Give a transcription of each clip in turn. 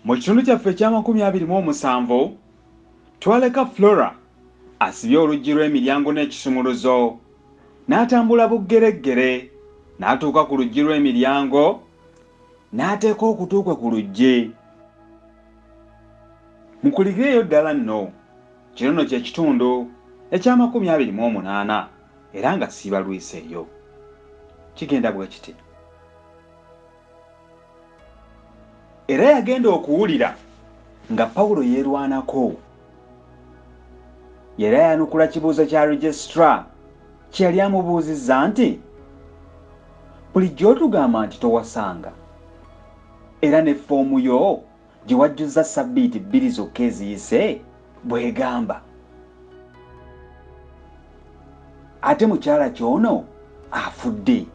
Mu kitundu kyaffe ekya 27 twaleka Flora asibye oluggi lw'emiryango n'ekisumuluzo n'atambula buggereggere n'atuuka ku luggi lw'emiryango n'ateeka okutu kwe ku luggi. Mukuligireyo ddala nno, kino kye kitundu ekya 28 era nga siiba lwiseeyo. Kigenda bwe kiti. Era yagenda okuwulira nga Pawulo yeerwanako. Era yanukula kibuuzo kya Registra kye yali amubuuzizza nti, bulijjo otugamba nti towasanga, era ne ffoomu yo gye wajjuza ssabbiiti 2 zokka eziyise bw'egamba. Ate mukyala ky'ono afudde.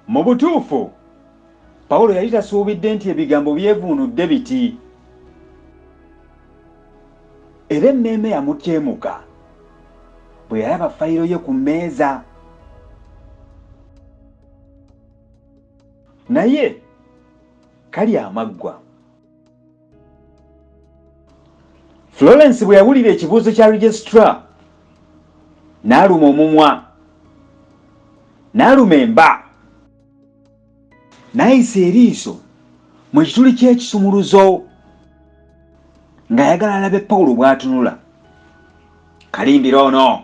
Mu butuufu Pawulo yali tasuubidde nti ebigambo byevuunudde biti. Era emmeeme yamutyemuka bwe yalaba fayiro ye ku mmeeza. Naye kali amaggwa. Florence bwe yawulira ekibuuzo kya Registra n'aluma omumwa, n'aluma emba, n'ayisa eriiso mu kituli ky'ekisumuluzo ng'ayagala alabe Pawulo bw'atunula. Kalimbira ono!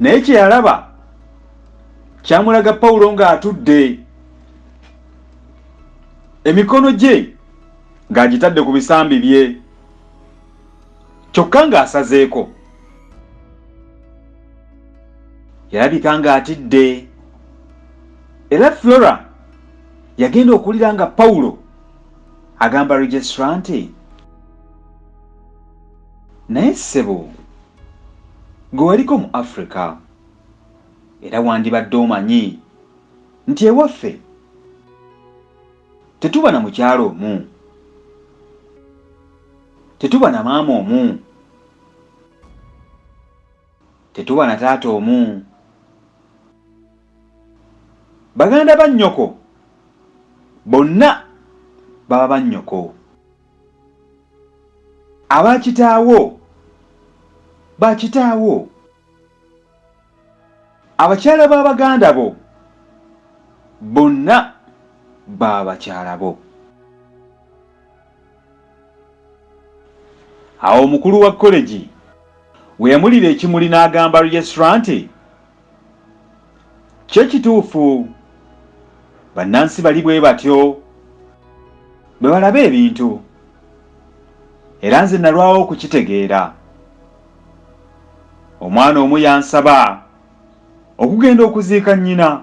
Naye kye yalaba kyamulaga Pawulo ng'atudde, emikono gye ng'agitadde ku bisambi bye, kyokka ng'asazeeko. Yalabika ng'atidde, era Flora yagenda okuwulira nga Pawulo agamba Registra nti, naye ssebo, gwe waliko mu Africa, era wandibadde omanyi nti ewaffe tetuba na mukyalo omu, tetuba na maama omu, tetuba na taata omu. Baganda ba nnyoko bonna baba ba nnyoko, abakitaawo ba kitaawo, abakyala b'Abaganda bo bonna baba bakyala bo. Awo omukulu wa kolegi we yamulira ekimuli n'agamba Registra nti, kye kituufu, bannansi bali bwe batyo bwe balaba ebintu, era nze nalwawo okukitegeera. Omwana omu yansaba okugenda okuziika nnyina,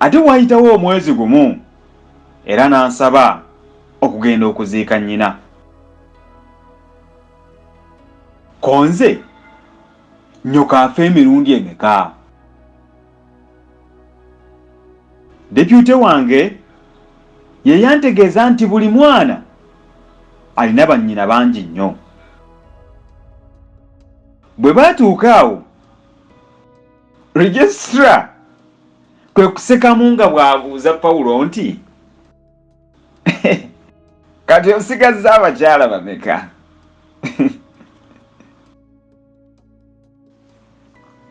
ate waayitawo omwezi gumu era n'ansaba okugenda okuziika nnyina. Konze nyoka afa emirundi emeka? Depute wange ye yantegeeza nti buli mwana alina bannyina bangi nnyo. Bwe baatuuka awo, Registra kwe kusekamu nga bw'abuuza Pawulo nti, kati osigazza abakyala bameka?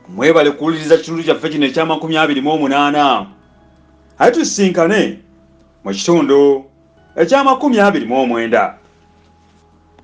Mwebale kuwuliriza kitundu kyaffe kino ekya 28. Ate tusinkane mu kitundu ekya 29.